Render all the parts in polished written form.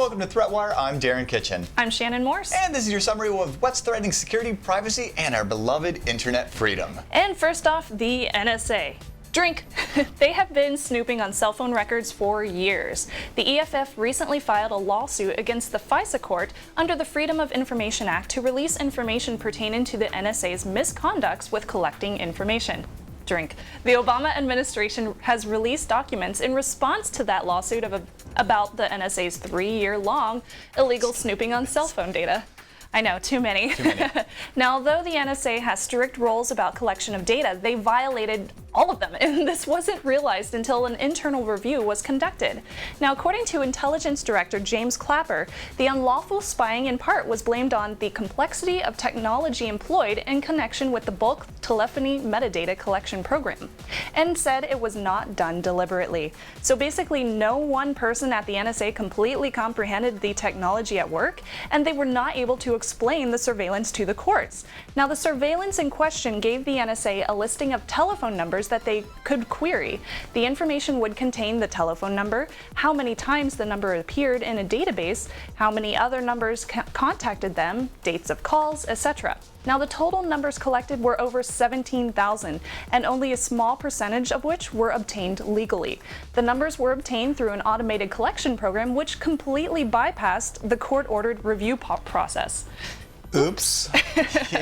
welcome to ThreatWire. I'm Darren Kitchen. I'm Shannon Morse. And this is your summary of what's threatening security, privacy, and our beloved internet freedom. And first off, the NSA. Drink. They have been snooping on cell phone records for years. The EFF recently filed a lawsuit against the FISA court under the Freedom of Information Act to release information pertaining to the NSA's misconducts with collecting information. Drink. The Obama administration has released documents in response to that lawsuit about the NSA's 3-year-long illegal snooping on cell phone data. I know, too many. Now, although the NSA has strict rules about collection of data, they violated all of them, and this wasn't realized until an internal review was conducted. Now, according to Intelligence Director James Clapper, the unlawful spying in part was blamed on the complexity of technology employed in connection with the bulk telephony metadata collection program, and said it was not done deliberately. So basically, no one person at the NSA completely comprehended the technology at work, and they were not able to explain the surveillance to the courts. Now, the surveillance in question gave the NSA a listing of telephone numbers that they could query. The information would contain the telephone number, how many times the number appeared in a database, how many other numbers contacted them, dates of calls, etc. Now, the total numbers collected were over 17,000, and only a small percentage of which were obtained legally. The numbers were obtained through an automated collection program which completely bypassed the court-ordered review process. Oops.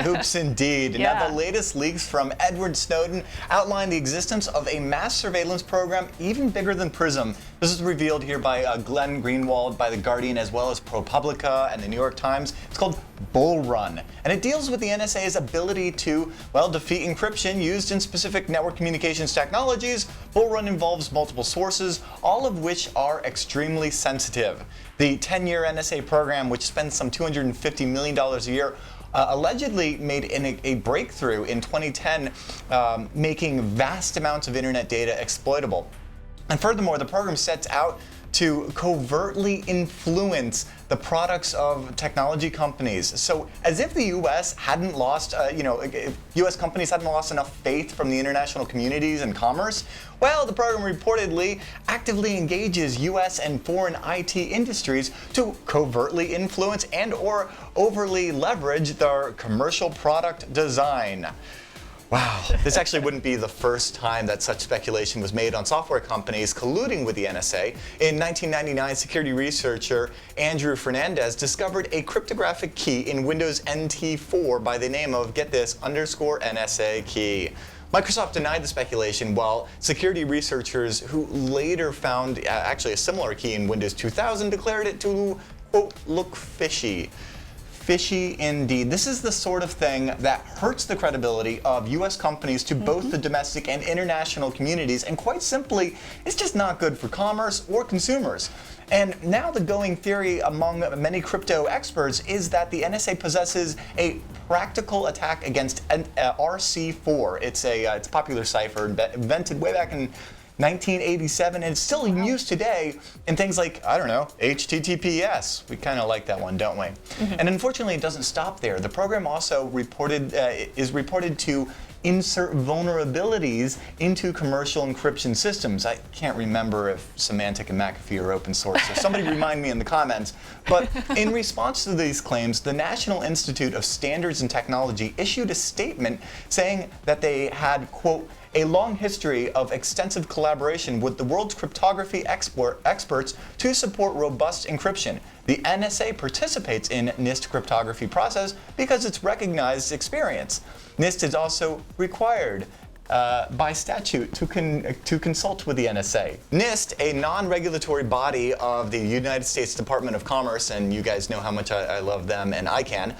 Oops indeed. Yeah. Now, the latest leaks from Edward Snowden outline the existence of a mass surveillance program even bigger than PRISM. This is revealed here by Glenn Greenwald, by The Guardian, as well as ProPublica and the New York Times. It's called Bullrun, and it deals with the NSA's ability to, well, defeat encryption used in specific network communications technologies. Bullrun involves multiple sources, all of which are extremely sensitive. The 10-year NSA program, which spends some $250 million a year, allegedly made a breakthrough in 2010, making vast amounts of internet data exploitable. And furthermore, the program sets out to covertly influence the products of technology companies. So as if the U.S. hadn't lost, U.S. companies hadn't lost enough faith from the international communities and commerce, well, the program reportedly actively engages U.S. and foreign IT industries to covertly influence and or overly leverage their commercial product design. Wow, this actually wouldn't be the first time that such speculation was made on software companies colluding with the NSA. In 1999, security researcher Andrew Fernandez discovered a cryptographic key in Windows NT4 by the name of, get this, _NSA key. Microsoft denied the speculation, while security researchers who later found actually a similar key in Windows 2000 declared it to, quote, look fishy. Fishy indeed. This is the sort of thing that hurts the credibility of U.S. companies to both the domestic and international communities, and quite simply, it's just not good for commerce or consumers. And now the going theory among many crypto experts is that the NSA possesses a practical attack against RC4. It's a popular cipher invented way back in 1987, and it's still in use today in things like, I don't know, HTTPS. We kind of like that one, don't we? And unfortunately, it doesn't stop there. The program also is reported to insert vulnerabilities into commercial encryption systems. I can't remember if Symantec and McAfee are open source, so somebody remind me in the comments. But in response to these claims, the National Institute of Standards and Technology issued a statement saying that they had, quote, a long history of extensive collaboration with the world's cryptography experts to support robust encryption. The NSA participates in NIST cryptography process because it's recognized experience. NIST is also required by statute to consult with the NSA. NIST, a non-regulatory body of the United States Department of Commerce, and you guys know how much I love them and ICANN,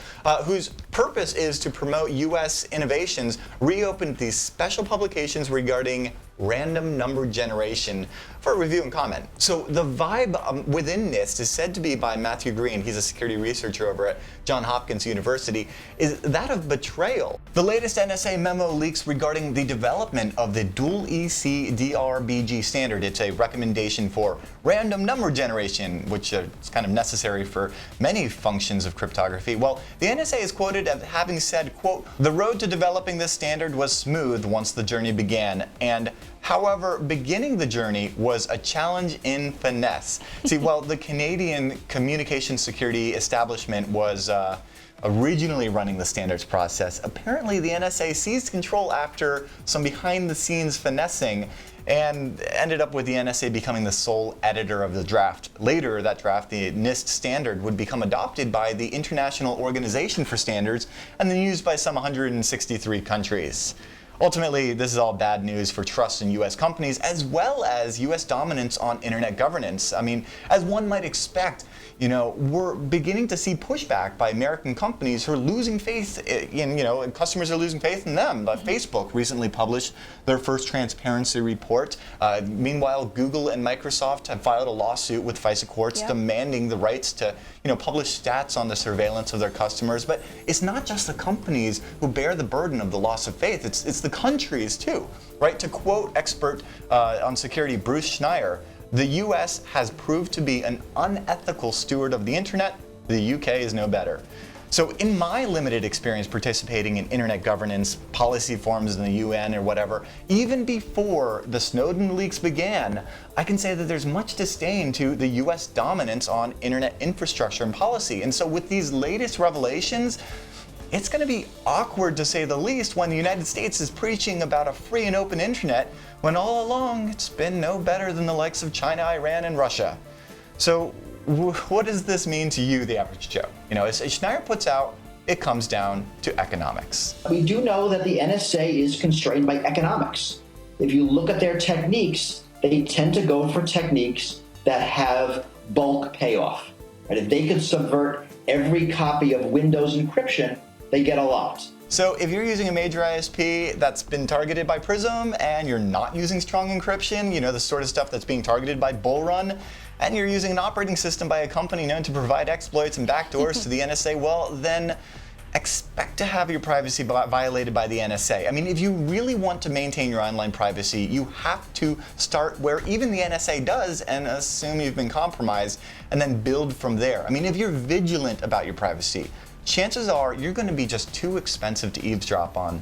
whose purpose is to promote U.S. innovations, reopened these special publications regarding random number generation for review and comment. So the vibe within NIST is said to be, by Matthew Green, he's a security researcher over at Johns Hopkins University, is that of betrayal. The latest NSA memo leaks regarding the development of the dual EC-DRBG standard. It's a recommendation for random number generation, which is kind of necessary for many functions of cryptography. Well, the NSA is quoted quoted as having said, quote, "The road to developing this standard was smooth once the journey began, and however, beginning the journey was a challenge in finesse." See, while the Canadian Communication Security Establishment was originally running the standards process, apparently the NSA seized control after some behind-the-scenes finessing and ended up with the NSA becoming the sole editor of the draft. Later, that draft, the NIST standard, would become adopted by the International Organization for Standards and then used by some 163 countries. Ultimately, this is all bad news for trust in U.S. companies as well as U.S. dominance on internet governance. I mean, as one might expect, we're beginning to see pushback by American companies who are losing faith in, and customers are losing faith in them. Facebook recently published their first transparency report. Meanwhile, Google and Microsoft have filed a lawsuit with FISA courts demanding the rights to, publish stats on the surveillance of their customers. But it's not just the companies who bear the burden of the loss of faith. It's the countries too, right? To quote expert on security Bruce Schneier, "The U.S. has proved to be an unethical steward of the internet. The U.K. is no better." So in my limited experience participating in internet governance, policy forums in the UN or whatever, even before the Snowden leaks began, I can say that there's much disdain to the U.S. dominance on internet infrastructure and policy. And so with these latest revelations, it's going to be awkward to say the least when the United States is preaching about a free and open internet when all along it's been no better than the likes of China, Iran, and Russia. So what does this mean to you, the average Joe? As Schneier puts out, it comes down to economics. We do know that the NSA is constrained by economics. If you look at their techniques, they tend to go for techniques that have bulk payoff. Right? If they could subvert every copy of Windows encryption, they get a lot. So if you're using a major ISP that's been targeted by Prism and you're not using strong encryption, the sort of stuff that's being targeted by Bullrun, and you're using an operating system by a company known to provide exploits and backdoors to the NSA, well, then expect to have your privacy violated by the NSA. I mean, if you really want to maintain your online privacy, you have to start where even the NSA does and assume you've been compromised and then build from there. I mean, if you're vigilant about your privacy, chances are you're going to be just too expensive to eavesdrop on,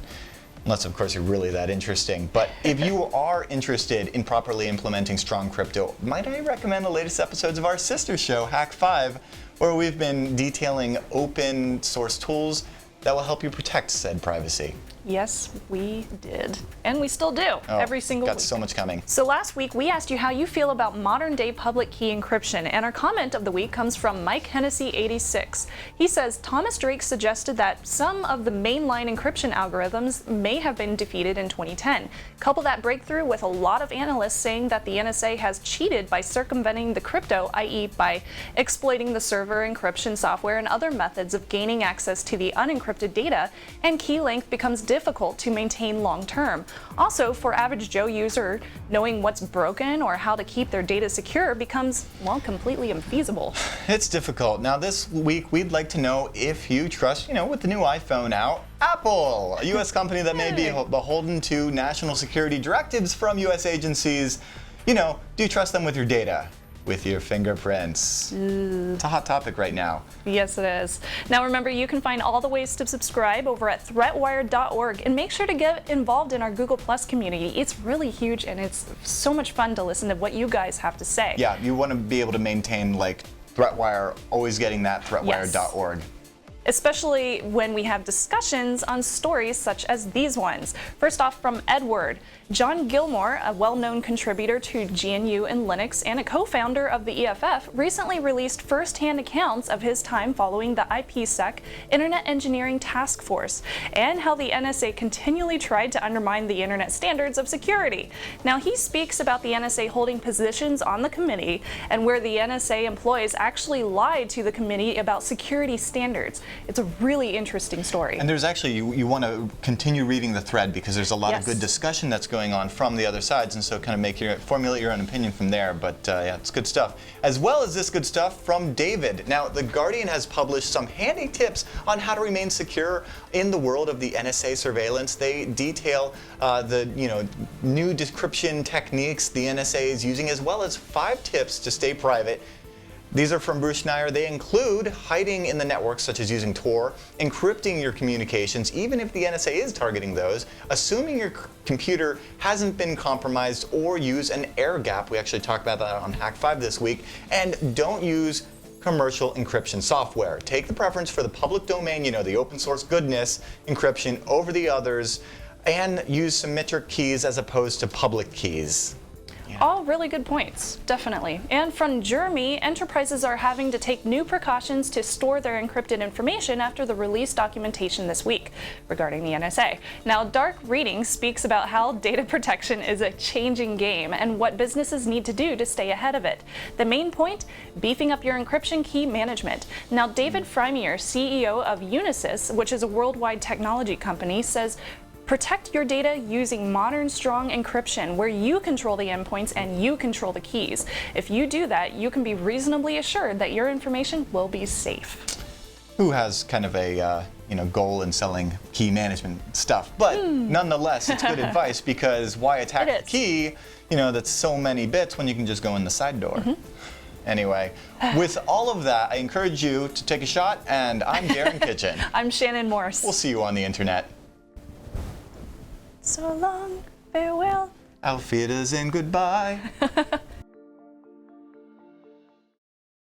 unless of course you're really that interesting. But if you are interested in properly implementing strong crypto, might I recommend the latest episodes of our sister show, Hack 5, where we've been detailing open source tools that will help you protect said privacy. Yes, we did. And we still do, every single week. Got so much coming. So last week, we asked you how you feel about modern-day public key encryption, and our comment of the week comes from Mike Hennessy 86. He says, Thomas Drake suggested that some of the mainline encryption algorithms may have been defeated in 2010. Couple that breakthrough with a lot of analysts saying that the NSA has cheated by circumventing the crypto, i.e. by exploiting the server encryption software and other methods of gaining access to the unencrypted data, and key length becomes difficult to maintain long term. Also, for average Joe user, knowing what's broken or how to keep their data secure becomes, well, completely infeasible. It's difficult. Now this week, we'd like to know if you trust, with the new iPhone out, Apple, a U.S. company that may be beholden to national security directives from U.S. agencies. Do you trust them with your data? With your fingerprints. It's a hot topic right now. Yes, it is. Now remember, you can find all the ways to subscribe over at threatwire.org, and make sure to get involved in our Google Plus community. It's really huge, and it's so much fun to listen to what you guys have to say. Yeah, you want to be able to maintain Threatwire, always getting that, threatwire.org. Yes. Especially when we have discussions on stories such as these ones. First off, from Edward. John Gilmore, a well-known contributor to GNU and Linux and a co-founder of the EFF, recently released first-hand accounts of his time following the IPSEC Internet Engineering Task Force and how the NSA continually tried to undermine the internet standards of security. Now, he speaks about the NSA holding positions on the committee and where the NSA employees actually lied to the committee about security standards. It's a really interesting story. And there's actually, you want to continue reading the thread because there's a lot of good discussion that's going on from the other sides, and so kind of formulate your own opinion from there. But yeah, it's good stuff. As well as this good stuff from David. Now, The Guardian has published some handy tips on how to remain secure in the world of the NSA surveillance. They detail the new decryption techniques the NSA is using, as well as 5 tips to stay private. These are from Bruce Schneier. They include hiding in the network, such as using Tor, encrypting your communications, even if the NSA is targeting those, assuming your computer hasn't been compromised, or use an air gap. We actually talked about that on Hack 5 this week. And don't use commercial encryption software. Take the preference for the public domain, the open source goodness, encryption over the others, and use symmetric keys as opposed to public keys. All really good points, definitely. And from Jeremy, enterprises are having to take new precautions to store their encrypted information after the released documentation this week regarding the NSA. Now, Dark Reading speaks about how data protection is a changing game and what businesses need to do to stay ahead of it. The main point, beefing up your encryption key management. Now, David Freimier, CEO of Unisys, which is a worldwide technology company, says, protect your data using modern, strong encryption where you control the endpoints and you control the keys. If you do that, you can be reasonably assured that your information will be safe. Who has kind of a goal in selling key management stuff, but nonetheless, it's good advice, because why attack the key, that's so many bits when you can just go in the side door. Anyway, with all of that, I encourage you to take a shot, and I'm Darren Kitchen. I'm Shannon Morse. We'll see you on the internet. So long, farewell. Auf Wiedersehen, goodbye.